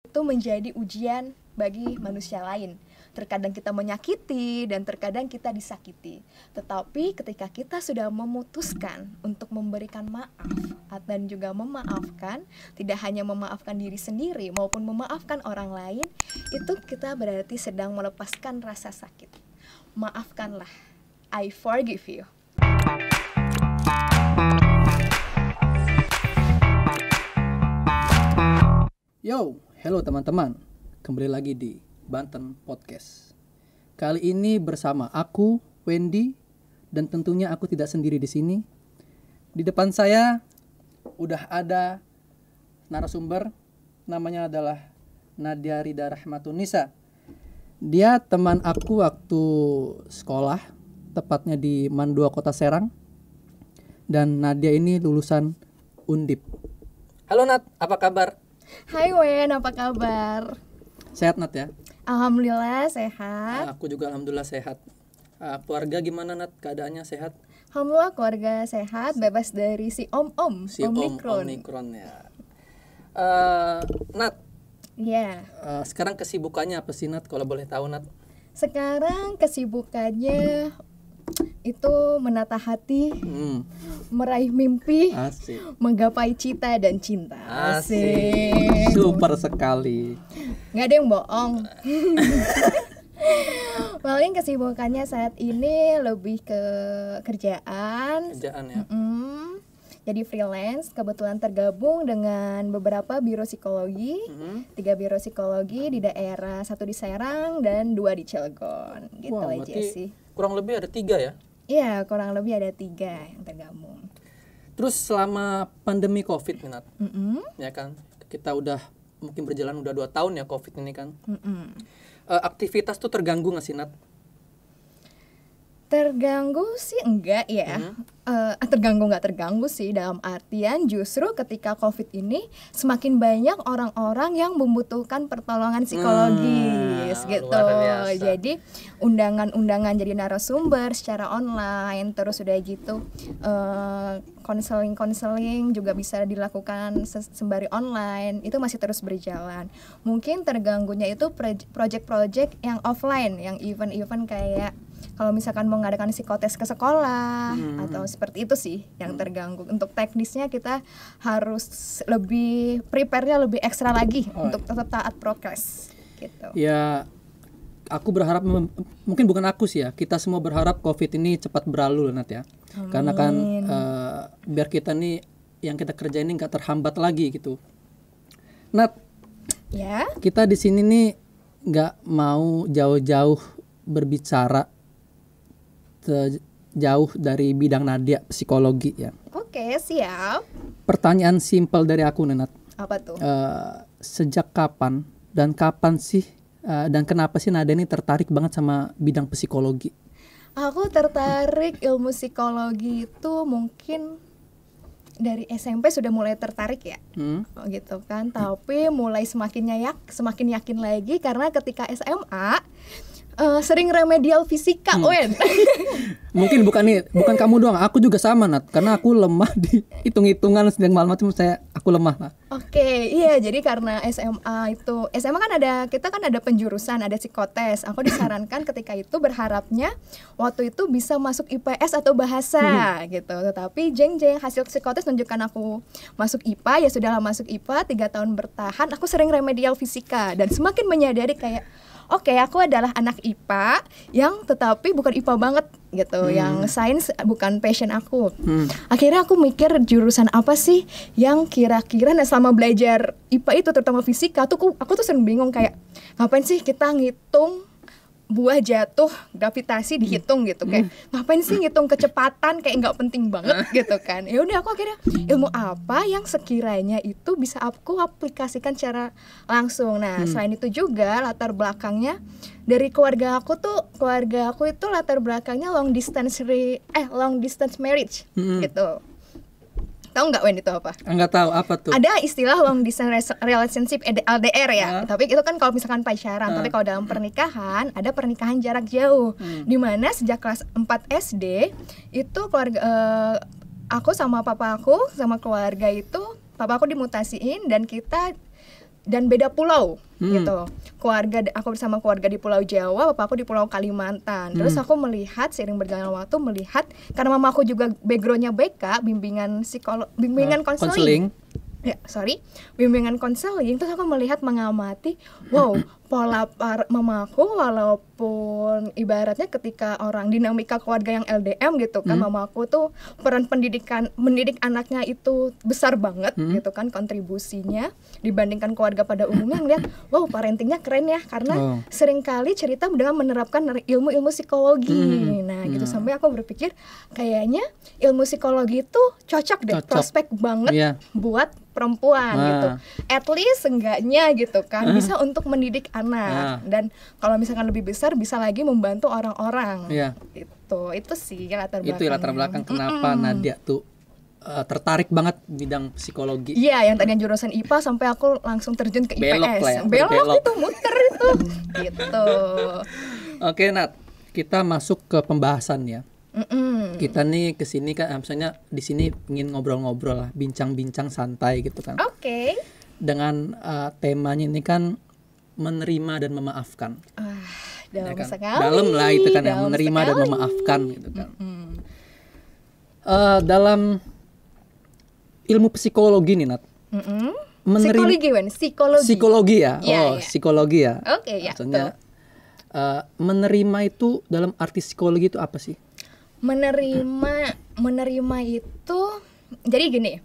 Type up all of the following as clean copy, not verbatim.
itu menjadi ujian bagi manusia lain. Terkadang kita menyakiti dan terkadang kita disakiti. Tetapi ketika kita sudah memutuskan untuk memberikan maaf dan juga memaafkan, tidak hanya memaafkan diri sendiri maupun memaafkan orang lain, itu kita berarti sedang melepaskan rasa sakit. Maafkanlah. I forgive you. Yo, hello teman-teman. Kembali lagi di Banten Podcast. Kali ini bersama aku, Wendy, dan tentunya aku tidak sendiri di sini. Di depan saya udah ada narasumber, namanya adalah Nadia Rida Rahmatunisa. Dia teman aku waktu sekolah, tepatnya di Mandua, Kota Serang. Dan Nadia ini lulusan Undip. Halo Nat, apa kabar? Hai Wen, apa kabar? Sehat Nat ya? Alhamdulillah sehat. Aku juga alhamdulillah sehat. Keluarga gimana Nat? Keadaannya sehat? Alhamdulillah keluarga sehat, bebas dari si Om Omikron ya. Nat, ya. sekarang kesibukannya apa sih Nat? Kalau boleh tahu Nat? Sekarang kesibukannya itu menata hati, meraih mimpi, Asik. menggapai cita dan cinta. Asik. Super sekali. Nggak ada yang bohong. Paling kesibukannya saat ini lebih ke kerjaan Ya. Jadi freelance, kebetulan tergabung dengan beberapa biro psikologi, 3 biro psikologi di daerah, 1 di Serang dan 2 di Cilegon. Gitu aja berarti sih. kurang lebih ada 3 ya? Iya, kurang lebih ada 3 yang tergabung. Terus selama pandemi COVID nih Nat, ya kan, kita udah mungkin berjalan udah 2 tahun ya COVID ini kan. Aktivitas tuh terganggu nggak sih Nat? Terganggu sih enggak ya. Terganggu nggak terganggu sih, dalam artian justru ketika COVID ini semakin banyak orang-orang yang membutuhkan pertolongan psikologis gitu. Luar biasa. Jadi undangan-undangan jadi narasumber secara online, terus udah gitu konseling juga bisa dilakukan sembari online, itu masih terus berjalan. Mungkin terganggunya itu project-project yang offline, yang event-event kayak kalau misalkan mau mengadakan psikotes ke sekolah atau seperti itu sih yang terganggu. Untuk teknisnya kita harus lebih prepare-nya lebih ekstra lagi untuk tetap taat prokes gitu. Ya, aku berharap mungkin bukan aku sih ya, kita semua berharap COVID ini cepat berlalu Nat ya. Amin. Karena kan biar kita nih yang kita kerjain ini nggak terhambat lagi gitu. Nat, Ya. kita di sini nih nggak mau jauh-jauh berbicara jauh dari bidang Nadia psikologi ya. Oke, siap. Pertanyaan simpel dari aku nih Nat. Apa tuh? Sejak kapan dan kenapa sih Nadia ini tertarik banget sama bidang psikologi? Aku tertarik ilmu psikologi itu mungkin dari SMP sudah mulai tertarik ya, gitu kan. Tapi mulai semakin yakin lagi karena ketika SMA sering remedial fisika, Wen. Mungkin bukan kamu doang, aku juga sama Nat, karena aku lemah di hitung-hitungan sedang macam aku lemah lah. Oke, iya, jadi karena SMA kan kita kan ada penjurusan, ada psikotes. Aku disarankan ketika itu berharapnya waktu itu bisa masuk IPS atau bahasa gitu. Tetapi jeng hasil psikotes menunjukkan aku masuk IPA, ya sudahlah masuk IPA 3 tahun bertahan. Aku sering remedial fisika dan semakin menyadari kayak oke, aku adalah anak IPA yang tetapi bukan IPA banget gitu, yang sains bukan passion aku. Akhirnya aku mikir jurusan apa sih yang kira-kira selama belajar IPA itu terutama fisika tuh aku tuh sering bingung kayak ngapain sih kita ngitung buah jatuh gravitasi dihitung gitu, kayak ngapain sih ngitung kecepatan, kayak nggak penting banget gitu kan. Ya udah, aku akhirnya ilmu apa yang sekiranya itu bisa aku aplikasikan secara langsung. Nah, selain itu juga latar belakangnya dari keluarga aku itu latar belakangnya long distance marriage gitu. Tahu nggak Wen itu apa? Nggak tahu apa tuh. Ada istilah long distance relationship LDR ya. Tapi itu kan kalau misalkan pacaran. Tapi kalau dalam pernikahan ada pernikahan jarak jauh. Dimana sejak kelas 4 SD itu keluarga aku sama papa aku sama keluarga itu, papa aku dimutasiin dan kita dan beda pulau gitu. Aku bersama keluarga di Pulau Jawa, bapakku di Pulau Kalimantan. Terus aku melihat seiring berjalannya waktu karena mama aku juga backgroundnya BK, bimbingan konseling. Bimbingan konseling. Terus aku mengamati, wow, pola mamaku walaupun ibaratnya ketika orang dinamika keluarga yang LDM gitu kan, mamaku tuh peran mendidik anaknya itu besar banget gitu kan kontribusinya dibandingkan keluarga pada umumnya. Ngeliat, wow, parentingnya keren ya, karena seringkali cerita dengan menerapkan ilmu-ilmu psikologi. Nah gitu, sampai aku berpikir kayaknya ilmu psikologi itu cocok deh, prospek banget buat perempuan gitu. At least enggaknya gitu kan bisa untuk mendidik anak. Dan kalau misalkan lebih besar bisa lagi membantu orang-orang. Itu sih latar belakangnya. Itu latar belakang kenapa Nadia tuh tertarik banget bidang psikologi. Iya, yang tadinya jurusan IPA sampai aku langsung terjun ke IPS. Belok itu, muter itu. Gitu. Oke, Nat. Kita masuk ke pembahasan ya. Kita nih kesini kan, misalnya di sini ingin ngobrol-ngobrol lah, bincang-bincang santai gitu kan. Oke. Dengan temanya ini kan menerima dan memaafkan. Dalam ya kan? sekali. Dalam lah itu kan ya, menerima dan memaafkan gitu kan. Dalam ilmu psikologi nih, Nat. Psikologi ya. Psikologi ya. Oke, ya. Maksudnya menerima itu dalam arti psikologi itu apa sih? Menerima itu jadi gini.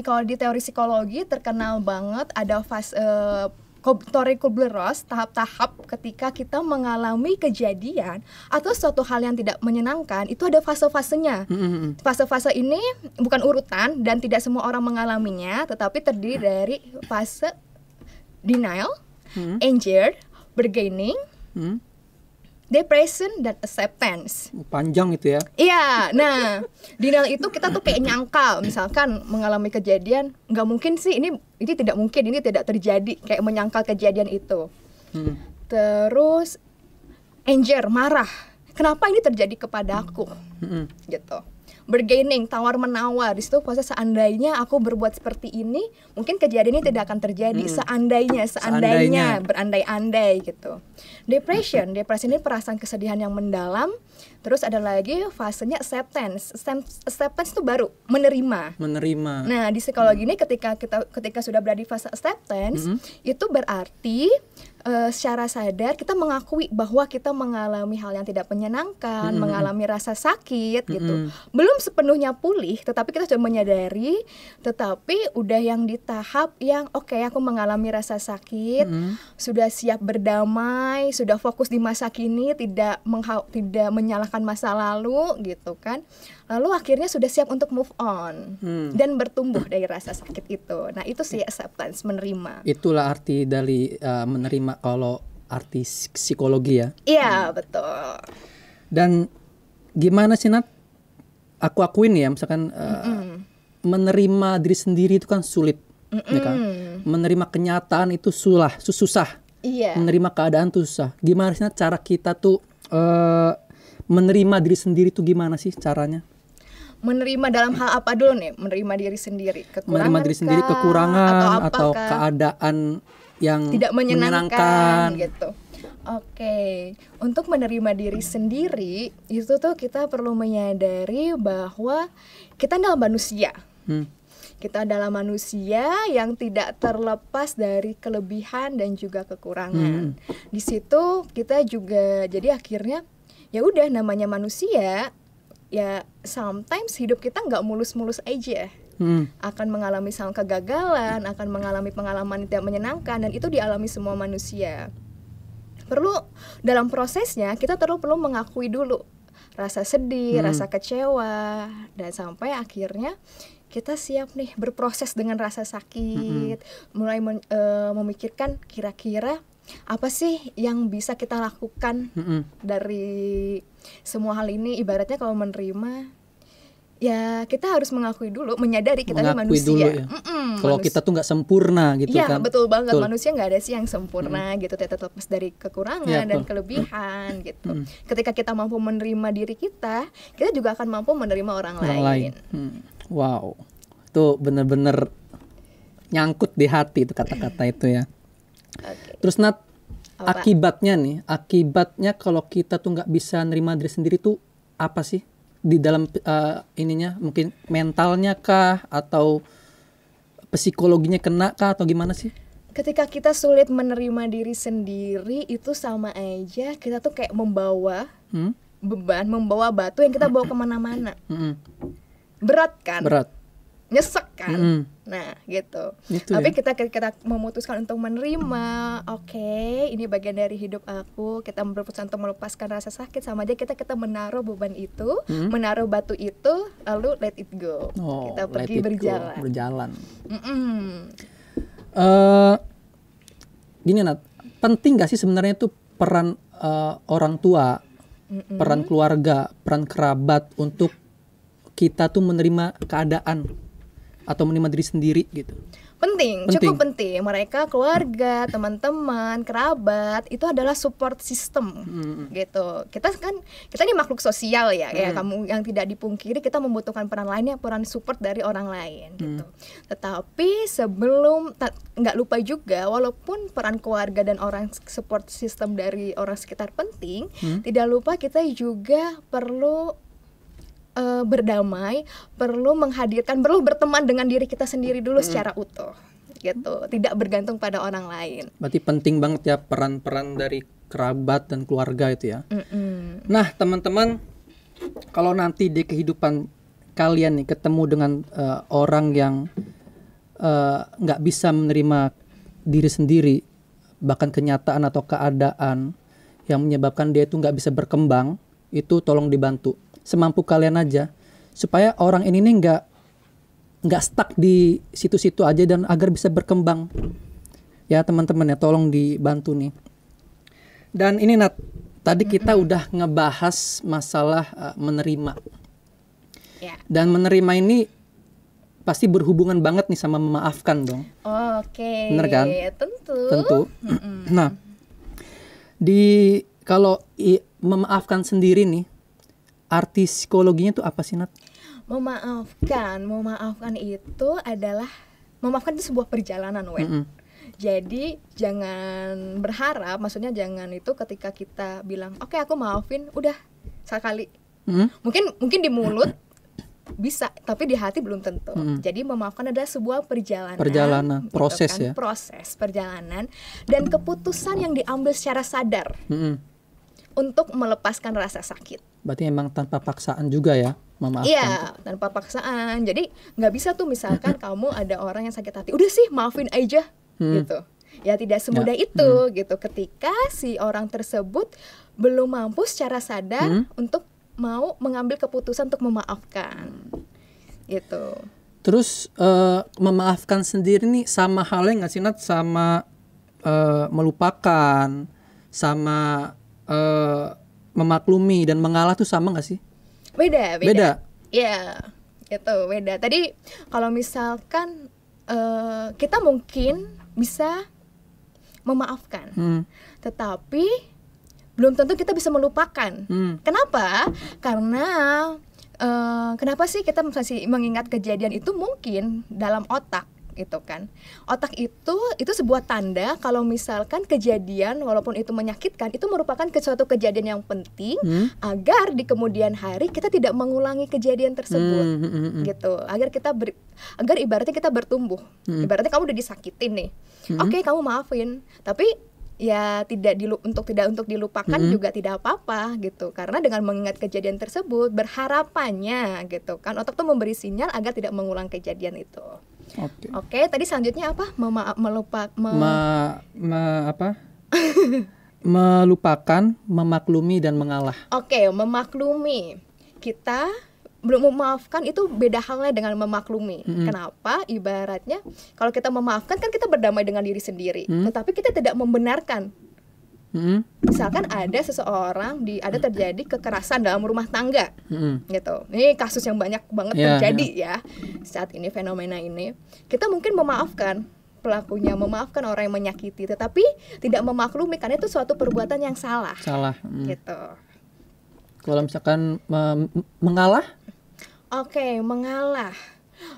Kalau di teori psikologi terkenal banget ada fase teori Kubler-Ross, tahap-tahap ketika kita mengalami kejadian atau suatu hal yang tidak menyenangkan, itu ada fase-fasenya. Fase-fase ini bukan urutan dan tidak semua orang mengalaminya, tetapi terdiri dari fase denial, anger, bargaining, depression, dan acceptance. Panjang itu ya? Iya, nah denial itu kita tuh kayak nyangkal, misalkan mengalami kejadian, nggak mungkin sih, ini tidak mungkin, ini tidak terjadi, kayak menyangkal kejadian itu. Terus anger, marah, kenapa ini terjadi kepada aku, gitu. Bargaining, tawar menawar, di situ proses seandainya aku berbuat seperti ini, mungkin kejadian ini tidak akan terjadi. Seandainya berandai-andai gitu. Depression ini perasaan kesedihan yang mendalam. Terus ada lagi fasenya acceptance. Acceptance itu baru menerima. Nah, di psikologi ini ketika sudah berada di fase acceptance, itu berarti secara sadar kita mengakui bahwa kita mengalami hal yang tidak menyenangkan, mengalami rasa sakit gitu. Belum sepenuhnya pulih, tetapi kita sudah menyadari, tetapi udah yang di tahap yang oke, aku mengalami rasa sakit, sudah siap berdamai, sudah fokus di masa kini, tidak menyalahkan masa lalu gitu kan. Lalu akhirnya sudah siap untuk move on dan bertumbuh dari rasa sakit itu. Nah, itu sih acceptance, menerima. Itulah arti dari menerima kalau arti psikologi ya. Iya, betul. Dan gimana sih, Nat? Aku akuin ya, misalkan menerima diri sendiri itu kan sulit, ya kan? Menerima kenyataan itu susah. Iya. Menerima keadaan itu susah. Gimana sih, Nat, cara kita tuh menerima diri sendiri itu gimana sih caranya? Menerima dalam hal apa dulu nih? Menerima diri sendiri, kekurangan atau keadaan yang tidak menyenangkan gitu. Oke. Untuk menerima diri sendiri itu tuh kita perlu menyadari bahwa kita adalah manusia. Kita adalah manusia yang tidak terlepas dari kelebihan dan juga kekurangan. Di situ kita juga jadi akhirnya ya udah, namanya manusia ya, sometimes hidup kita nggak mulus-mulus aja. Akan mengalami kegagalan, akan mengalami pengalaman tidak menyenangkan, dan itu dialami semua manusia. Dalam prosesnya kita perlu mengakui dulu rasa sedih, rasa kecewa, dan sampai akhirnya kita siap nih berproses dengan rasa sakit, mulai memikirkan kira-kira apa sih yang bisa kita lakukan dari semua hal ini. Ibaratnya kalau menerima, ya kita harus mengakui dulu, menyadari kita ini manusia. Ya. Kalau kita tuh nggak sempurna gitu ya, kan. Ya betul banget, manusia nggak ada sih yang sempurna gitu, tidak terlepas dari kekurangan dan kelebihan gitu. Ketika kita mampu menerima diri kita juga akan mampu menerima orang lain. Wow, itu benar-benar nyangkut di hati itu kata-kata itu ya. Oke. Terus Nat, Apa? akibatnya kalau kita tuh nggak bisa nerima diri sendiri tuh apa sih? Di dalam ininya mungkin mentalnya kah atau psikologinya kena kah atau gimana sih? Ketika kita sulit menerima diri sendiri, itu sama aja kita tuh kayak membawa beban, membawa batu yang kita bawa kemana-mana. Berat kan? Berat. Nyesek kan? Nah gitu. Itu Tapi ya. kita memutuskan untuk menerima, oke, ini bagian dari hidup aku. Kita memutuskan untuk melepaskan rasa sakit, sama aja kita menaruh beban itu, menaruh batu itu, lalu let it go. Kita let pergi it go, berjalan. berjalan. Mm-mm. Gini Nat, penting gak sih sebenarnya itu peran orang tua, peran keluarga, peran kerabat untuk kita tuh menerima keadaan atau menerima diri sendiri gitu? Penting, cukup penting. Mereka, keluarga, teman-teman, kerabat itu adalah support system gitu. Kita ini makhluk sosial ya, ya kamu yang tidak dipungkiri kita membutuhkan peran lainnya, peran support dari orang lain gitu. Tetapi sebelum nggak lupa juga, walaupun peran keluarga dan orang support system dari orang sekitar penting, tidak lupa kita juga perlu berdamai, perlu berteman dengan diri kita sendiri dulu secara utuh gitu, tidak bergantung pada orang lain. Berarti penting banget ya peran-peran dari kerabat dan keluarga itu ya. Nah teman-teman, kalau nanti di kehidupan kalian nih ketemu dengan orang yang nggak bisa menerima diri sendiri, bahkan kenyataan atau keadaan yang menyebabkan dia itu nggak bisa berkembang, itu tolong dibantu semampu kalian aja supaya orang ini nih nggak stuck di situ-situ aja dan agar bisa berkembang ya teman-teman ya, tolong dibantu nih. Dan ini Nat, tadi kita udah ngebahas masalah menerima dan menerima ini pasti berhubungan banget nih sama memaafkan dong. Oke. Bener kan? Tentu. Nah kalau memaafkan sendiri nih, arti psikologinya tuh apa sih Nat? Memaafkan itu adalah, memaafkan itu sebuah perjalanan, Wen. Jadi jangan berharap, maksudnya jangan itu ketika kita bilang oke, aku maafin, udah sekali. Mungkin di mulut bisa, tapi di hati belum tentu. Jadi memaafkan adalah sebuah perjalanan, proses gitu kan? ya. Proses perjalanan dan keputusan yang diambil secara sadar untuk melepaskan rasa sakit. Berarti emang tanpa paksaan juga ya memaafkan. Iya, tanpa paksaan. Jadi nggak bisa tuh misalkan kamu ada orang yang sakit hati, udah sih maafin aja gitu. Ya tidak semudah itu gitu. Ketika si orang tersebut belum mampu secara sadar untuk mau mengambil keputusan untuk memaafkan gitu. Terus memaafkan sendiri nih sama halnya nggak sih Nat sama melupakan, sama memaklumi dan mengalah tuh sama nggak sih? Beda. Iya, itu beda. Tadi kalau misalkan kita mungkin bisa memaafkan, tetapi belum tentu kita bisa melupakan. Kenapa? Karena kenapa sih kita masih mengingat kejadian itu? Mungkin dalam otak gitu kan. Otak itu sebuah tanda kalau misalkan kejadian walaupun itu menyakitkan, itu merupakan suatu kejadian yang penting agar di kemudian hari kita tidak mengulangi kejadian tersebut gitu. Agar ibaratnya kita bertumbuh. Ibaratnya kamu udah disakitin nih. Oke, kamu maafin. Tapi ya tidak untuk dilupakan juga tidak apa-apa gitu. Karena dengan mengingat kejadian tersebut, berharapannya gitu kan otak tuh memberi sinyal agar tidak mengulang kejadian itu. Oke, tadi selanjutnya apa? Melupakan, memaklumi dan mengalah. Oke, memaklumi. Kita belum memaafkan itu beda halnya dengan memaklumi. Kenapa? Ibaratnya kalau kita memaafkan kan kita berdamai dengan diri sendiri, tetapi kita tidak membenarkan. Misalkan ada seseorang ada terjadi kekerasan dalam rumah tangga, gitu. Ini kasus yang banyak banget terjadi ya saat ini, fenomena ini. Kita mungkin memaafkan pelakunya, memaafkan orang yang menyakiti, tetapi tidak memaklumi karena itu suatu perbuatan yang salah. Gitu. Kalau misalkan mengalah? Oke, mengalah.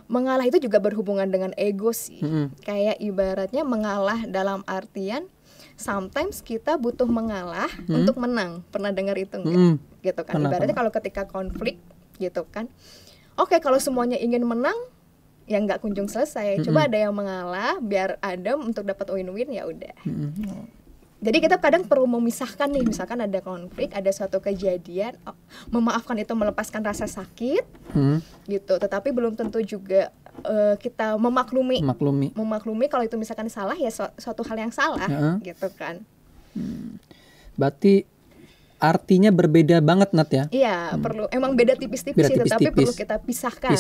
mengalah itu juga berhubungan dengan ego sih. Kayak ibaratnya mengalah dalam artian sometimes kita butuh mengalah untuk menang. Pernah dengar itu nggak? Gitu kan. Ibaratnya kalau ketika konflik gitu kan. Oke, kalau semuanya ingin menang ya nggak kunjung selesai. Coba ada yang mengalah biar ada untuk dapat win-win, ya udah. Jadi kita kadang perlu memisahkan nih, misalkan ada konflik, ada suatu kejadian, memaafkan itu melepaskan rasa sakit, gitu. Tetapi belum tentu juga kita memaklumi kalau itu misalkan salah ya suatu hal yang salah, gitu kan. Berarti artinya berbeda banget Nat ya? Iya, perlu. Emang beda tipis-tipis sih, tetapi perlu kita pisahkan.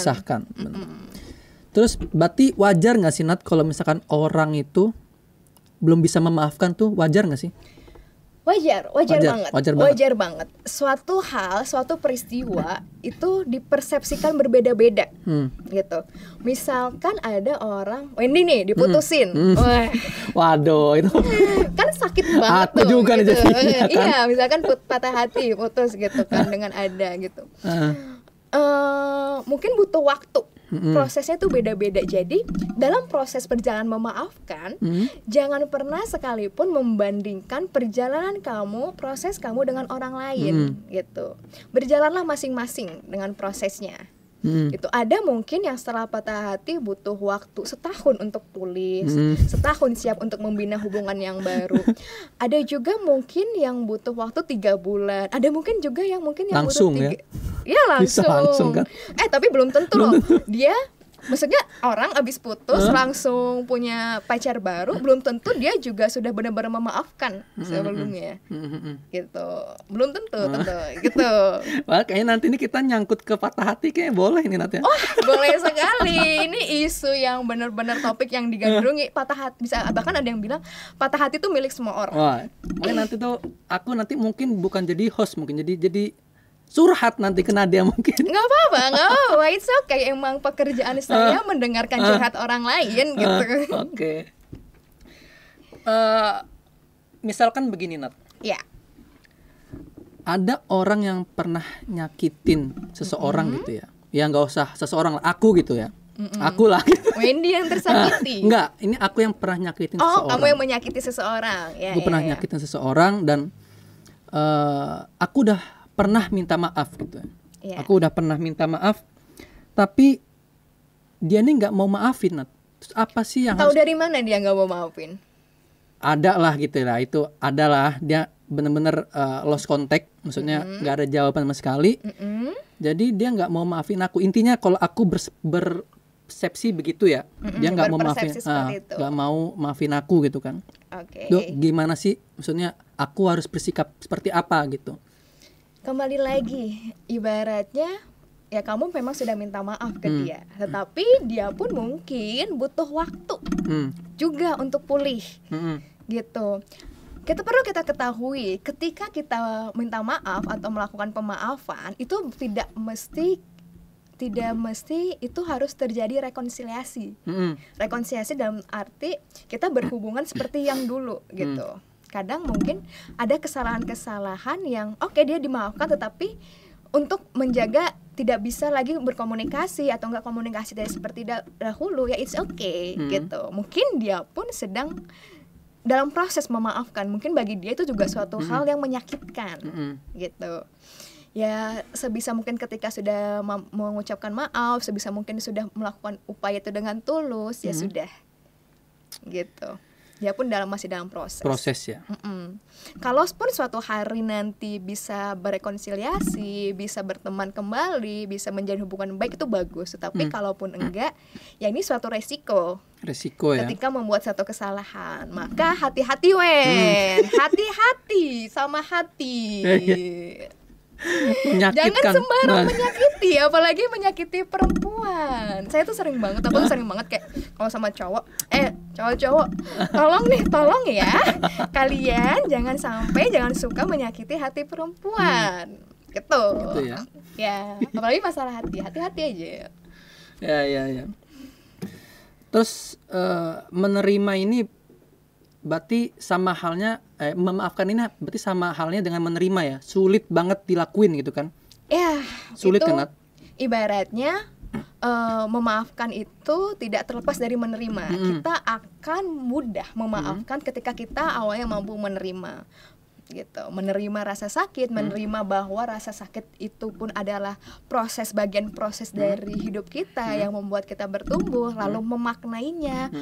Terus berarti wajar nggak sih Nat kalau misalkan orang itu belum bisa memaafkan tuh, wajar nggak sih? Wajar banget. Suatu hal, suatu peristiwa itu dipersepsikan berbeda-beda, gitu. Misalkan ada orang, Wendy nih diputusin, waduh itu kan sakit banget tuh. Juga gitu. jadinya, kan? Iya, misalkan patah hati, putus gitu kan dengan ada gitu. Mungkin butuh waktu. Prosesnya tuh beda-beda. Jadi dalam proses perjalanan memaafkan, jangan pernah sekalipun membandingkan perjalanan kamu, proses kamu dengan orang lain, gitu. Berjalanlah masing-masing dengan prosesnya. Gitu. Ada mungkin yang setelah patah hati butuh waktu setahun untuk pulih, setahun siap untuk membina hubungan yang baru. Ada juga mungkin yang butuh waktu 3 bulan. Ada mungkin juga yang langsung butuh 3 ya langsung. Bisa langsung kan? Tapi belum tentu loh. Dia maksudnya orang abis putus langsung punya pacar baru, belum tentu dia juga sudah benar-benar memaafkan sebelumnya. Gitu. Belum tentu gitu. Wah, kayaknya nanti ini kita nyangkut ke patah hati, kayaknya boleh ini nanti ya. Oh, boleh sekali. Ini isu yang benar-benar topik yang digandrungi. Patah hati, bisa bahkan ada yang bilang patah hati itu milik semua orang. Wah, mungkin nanti tuh aku nanti mungkin bukan jadi host, mungkin jadi surhat nanti ke Nadia mungkin. Nggak apa-apa. It's okay. Emang pekerjaan saya mendengarkan curhat orang lain gitu. Oke. Misalkan begini Nat. Ya. Ada orang yang pernah nyakitin seseorang gitu ya. Ya nggak usah seseorang lah, aku gitu ya. Aku lah. Wendy yang tersakiti. Enggak, ini aku yang pernah nyakitin seseorang. Oh, kamu yang menyakiti seseorang. Aku pernah nyakitin seseorang dan aku udah pernah minta maaf gitu. Aku udah pernah minta maaf, tapi dia nih nggak mau maafin. Terus apa sih yang tahu dari mana dia nggak mau maafin? Ada lah gitu lah, itu adalah dia benar-benar lost contact, maksudnya nggak ada jawaban sama sekali. Jadi dia nggak mau maafin aku. Intinya kalau aku bersepsi begitu ya, dia nggak mau maafin, nggak mau maafin aku gitu kan. Gimana sih? Maksudnya aku harus bersikap seperti apa gitu? Kembali lagi, ibaratnya ya kamu memang sudah minta maaf ke dia, tetapi dia pun mungkin butuh waktu juga untuk pulih, gitu. Perlu kita ketahui, ketika kita minta maaf atau melakukan pemaafan itu tidak mesti itu harus terjadi rekonsiliasi. Rekonsiliasi dalam arti kita berhubungan seperti yang dulu gitu. Kadang mungkin ada kesalahan-kesalahan yang dia dimaafkan, tetapi untuk menjaga tidak bisa lagi berkomunikasi atau enggak komunikasi dari seperti dahulu, ya it's okay gitu. Mungkin dia pun sedang dalam proses memaafkan. Mungkin bagi dia itu juga suatu hal yang menyakitkan gitu. Ya sebisa mungkin ketika sudah mengucapkan maaf, sebisa mungkin sudah melakukan upaya itu dengan tulus, ya sudah gitu. Dia pun masih dalam proses ya. Kalau pun suatu hari nanti bisa berrekonsiliasi, bisa berteman kembali, bisa menjalin hubungan baik, itu bagus. Tapi kalaupun enggak, ya ini suatu resiko ya. Ketika membuat satu kesalahan, maka hati-hati hati-hati sama hati. Jangan sembarang menyakiti, apalagi menyakiti perempuan. Saya tuh sering banget, aku tuh sering banget kayak kalau sama cowok, cowok-cowok, tolong ya, kalian jangan suka menyakiti hati perempuan, gitu ya. Ya, apalagi masalah hati-hati aja. Ya. Terus menerima ini berarti sama halnya memaafkan ini berarti sama halnya dengan menerima ya, sulit banget dilakuin gitu kan? Ya, sulit itu kan? Ibaratnya memaafkan itu tidak terlepas dari menerima. Kita akan mudah memaafkan ketika kita awalnya mampu menerima, gitu. Menerima rasa sakit, menerima bahwa rasa sakit itu pun adalah bagian proses dari hidup kita yang membuat kita bertumbuh, lalu memaknainya.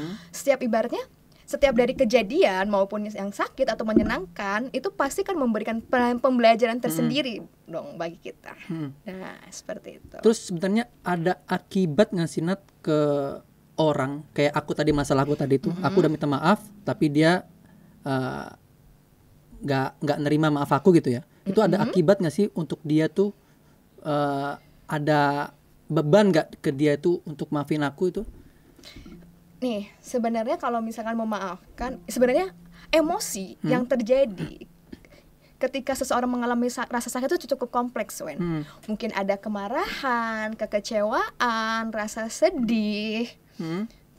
Setiap dari kejadian maupun yang sakit atau menyenangkan itu pasti kan memberikan pembelajaran tersendiri dong bagi kita. Nah, seperti itu. Terus sebenarnya ada akibat nggak sih Nat ke orang kayak aku tadi, masalah aku tadi itu, aku udah minta maaf tapi dia nggak nerima maaf aku gitu ya. Itu ada akibat nggak sih untuk dia tuh, ada beban nggak ke dia tuh untuk maafin aku itu? Nih, sebenarnya kalau misalkan memaafkan, sebenarnya emosi yang terjadi ketika seseorang mengalami rasa sakit itu cukup kompleks, Wen. Mungkin ada kemarahan, kekecewaan, rasa sedih,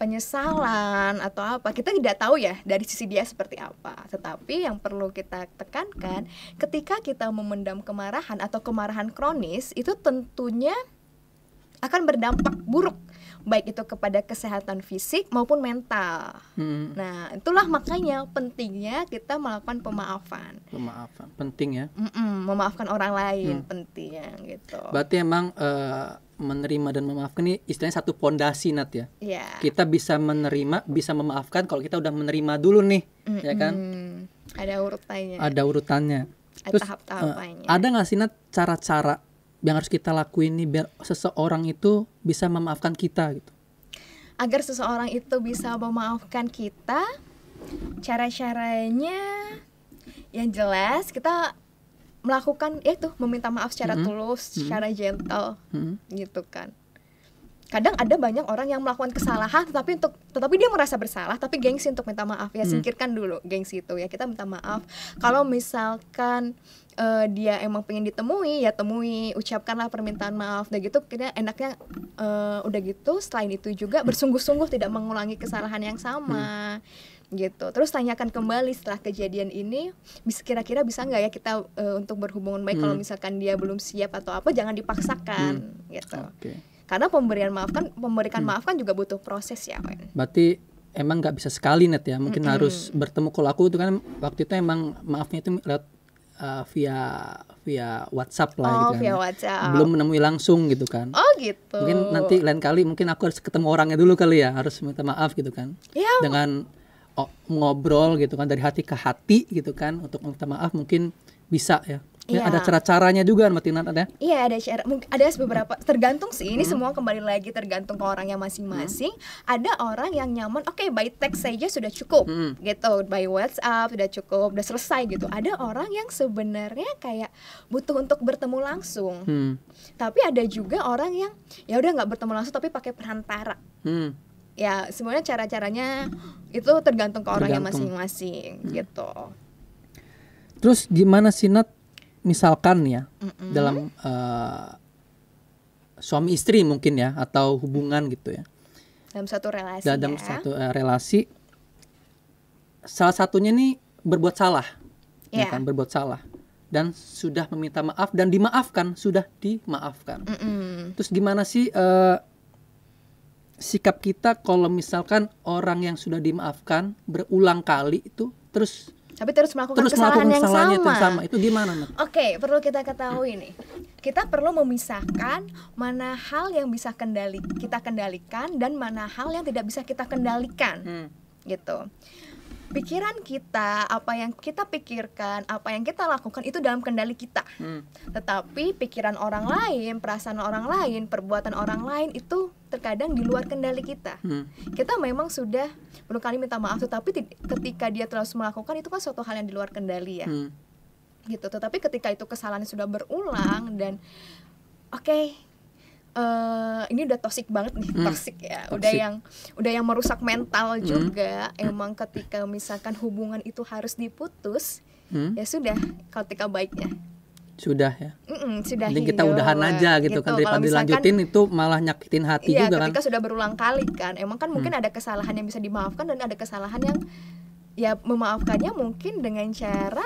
penyesalan atau apa. Kita tidak tahu ya dari sisi dia seperti apa. Tetapi yang perlu kita tekankan, ketika kita memendam kemarahan atau kemarahan kronis, itu tentunya akan berdampak buruk, baik itu kepada kesehatan fisik maupun mental. Nah, itulah makanya pentingnya kita melakukan pemaafan. Pemaafan penting ya. Memaafkan orang lain pentingnya gitu. Berarti emang menerima dan memaafkan ini istilahnya satu pondasi, Nat ya. Yeah. Kita bisa menerima, bisa memaafkan kalau kita udah menerima dulu nih, ya kan? Ada urutannya. Ada urutannya. Ada tahap-tahapannya. Ada nggak sih Nat cara-cara yang harus kita lakuin nih biar seseorang itu bisa memaafkan kita gitu? Agar seseorang itu bisa memaafkan kita, cara-caranya yang jelas kita melakukan itu, meminta maaf secara tulus, secara gentle, gitu kan. Kadang ada banyak orang yang melakukan kesalahan tetapi dia merasa bersalah tapi gengsi untuk minta maaf. Ya singkirkan dulu gengsi itu ya, kita minta maaf. Kalau misalkan dia emang pengen ditemui, ya temui, ucapkanlah permintaan maaf. Udah gitu kita enaknya udah gitu selain itu juga bersungguh-sungguh tidak mengulangi kesalahan yang sama. Gitu. Terus tanyakan kembali setelah kejadian ini, kira-kira bisa nggak ya kita untuk berhubungan baik. Kalau misalkan dia belum siap atau apa, jangan dipaksakan gitu. Karena memberikan maaf kan juga butuh proses ya, Wen. Berarti emang nggak bisa sekali, Net ya. Mungkin harus bertemu. Kalau aku itu kan waktu itu emang maafnya itu lewat via WhatsApp lah gitu kan. Via WhatsApp. Belum menemui langsung gitu kan. Oh gitu. Mungkin nanti lain kali mungkin aku harus ketemu orangnya dulu kali ya, harus minta maaf gitu kan. Ya. Dengan ngobrol gitu kan, dari hati ke hati gitu kan, untuk minta maaf mungkin bisa ya. Ada cara-caranya juga Mbak Tina ada? Iya, ada cara. Ada beberapa, tergantung sih. Ini semua kembali lagi tergantung ke orangnya masing-masing. Ada orang yang nyaman, oke, by text saja sudah cukup, gitu. By WhatsApp sudah cukup, udah selesai gitu. Ada orang yang sebenarnya kayak butuh untuk bertemu langsung. Tapi ada juga orang yang ya udah nggak bertemu langsung tapi pakai perantara. Ya, semuanya cara-caranya itu tergantung ke orangnya masing-masing, gitu. Terus gimana sih, Nat? Misalkan ya dalam suami istri mungkin ya, atau hubungan gitu ya, dalam satu relasi dalam satu relasi, salah satunya nih berbuat salah, ya kan, berbuat salah dan sudah meminta maaf dan dimaafkan, sudah dimaafkan. Terus gimana sih sikap kita kalau misalkan orang yang sudah dimaafkan berulang kali itu tapi terus melakukan kesalahan yang sama. Itu gimana, Nat? Oke, perlu kita ketahui nih. Kita perlu memisahkan mana hal yang bisa kita kendalikan dan mana hal yang tidak bisa kita kendalikan. Gitu. Pikiran kita, apa yang kita pikirkan, apa yang kita lakukan itu dalam kendali kita. Tetapi pikiran orang lain, perasaan orang lain, perbuatan orang lain itu terkadang di luar kendali kita. Kita memang sudah berkali minta maaf, tetapi ketika dia terus melakukan itu kan suatu hal yang di luar kendali ya. Gitu. Tetapi ketika itu kesalahannya sudah berulang dan ini udah toksik banget nih, toksik ya. Toxic. Udah yang merusak mental juga. Emang ketika misalkan hubungan itu harus diputus, ya sudah, ketika baiknya. Sudah ya. Sudah. Mending kita udahan aja gitu kan, daripada dilanjutin itu malah nyakitin hati juga kan. Ketika sudah berulang kali kan, emang kan mungkin ada kesalahan yang bisa dimaafkan dan ada kesalahan yang ya memaafkannya mungkin dengan cara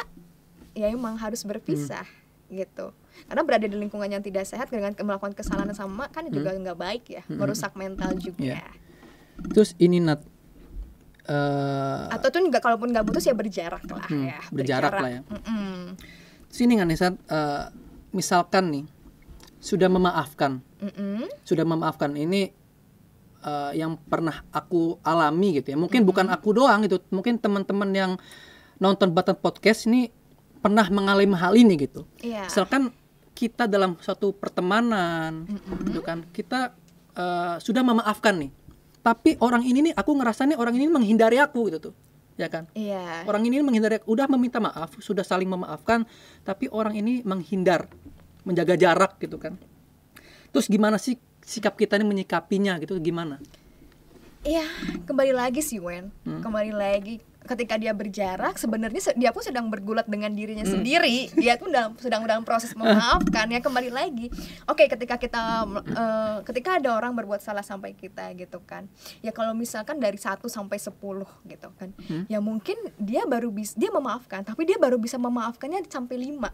ya emang harus berpisah. gitu. Karena berada di lingkungan yang tidak sehat dengan melakukan kesalahan yang sama kan juga nggak baik ya, merusak mental juga. Terus ini Nat, atau tuh juga kalaupun nggak putus ya berjarak lah ya. Berjarak lah ya. Sini kan Nisa, misalkan nih sudah memaafkan ini yang pernah aku alami gitu ya. Mungkin bukan aku doang gitu, mungkin teman-teman yang nonton Button Podcast ini pernah mengalami hal ini gitu. Misalkan kita dalam suatu pertemanan, gitu kan, kita sudah memaafkan nih, tapi orang ini nih, aku ngerasa nih orang ini menghindari aku gitu tuh, ya kan? Orang ini menghindari, udah meminta maaf, sudah saling memaafkan, tapi orang ini menghindar, menjaga jarak gitu kan. Terus gimana sih sikap kita ini menyikapinya gitu, gimana? Iya, kembali lagi sih Wen, kembali lagi. Ketika dia berjarak, sebenarnya dia pun sedang bergulat dengan dirinya sendiri. Dia tuh sedang dalam proses memaafkan ya, kembali lagi. Oke, ketika ada orang berbuat salah sampai kita gitu kan. Ya kalau misalkan dari 1 sampai 10 gitu kan. Ya mungkin dia memaafkan, tapi dia baru bisa memaafkannya sampai 5.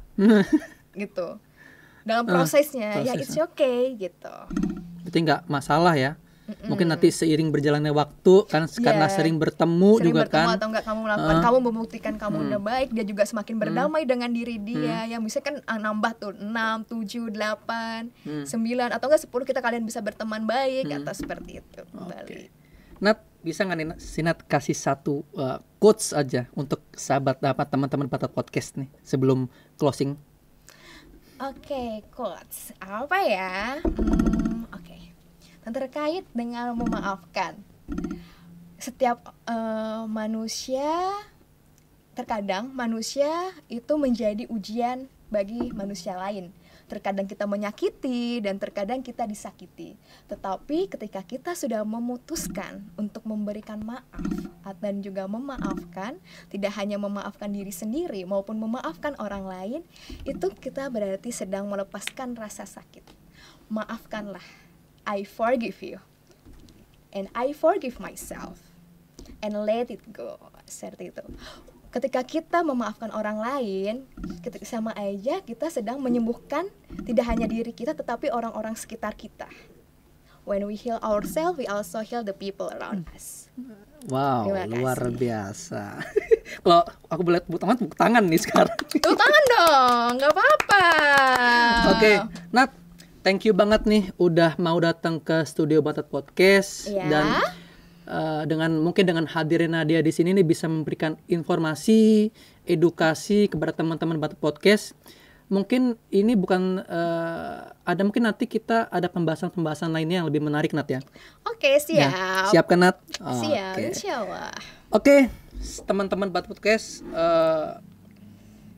Gitu. Dalam prosesnya, ya it's okay gitu. Berarti nggak masalah ya. Mungkin nanti seiring berjalannya waktu kan, karena sering bertemu juga kan, atau enggak kamu melakukan, kamu membuktikan kamu udah baik, dia juga semakin berdamai dengan diri dia. Yang bisa kan nambah tuh 6, 7, 8, 9 atau enggak 10 kalian bisa berteman baik atau seperti itu. Kembali. Nat, bisa nggak nih Sinat kasih satu quotes aja untuk sahabat teman-teman Button Podcast nih sebelum closing? Oke, quotes apa ya? Terkait dengan memaafkan, setiap terkadang manusia itu menjadi ujian bagi manusia lain. Terkadang kita menyakiti dan terkadang kita disakiti. Tetapi ketika kita sudah memutuskan untuk memberikan maaf dan juga memaafkan, tidak hanya memaafkan diri sendiri maupun memaafkan orang lain, itu kita berarti sedang melepaskan rasa sakit. Maafkanlah. I forgive you, and I forgive myself, and let it go. Seperti itu. Ketika kita memaafkan orang lain, sama aja kita sedang menyembuhkan tidak hanya diri kita, tetapi orang-orang sekitar kita. When we heal ourselves, we also heal the people around us. Wow, luar biasa. Kalau aku boleh tepuk tangan nih sekarang. Tepuk tangan dong, nggak apa-apa. Oke, Nat. Thank you banget nih udah mau datang ke studio Button Podcast dan mungkin dengan hadirnya Nadia di sini nih bisa memberikan informasi, edukasi kepada teman-teman Button Podcast. Mungkin ini bukan ada mungkin nanti kita ada pembahasan lainnya yang lebih menarik Nat ya. Oke, siap. Ya, siap kan Nat? Siap, insyaallah. Oke, teman-teman Button Podcast,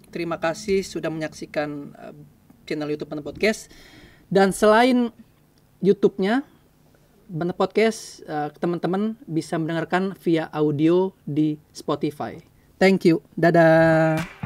terima kasih sudah menyaksikan channel YouTube Button Podcast. Dan selain YouTube-nya, Button Podcast, teman-teman bisa mendengarkan via audio di Spotify. Thank you. Dadah.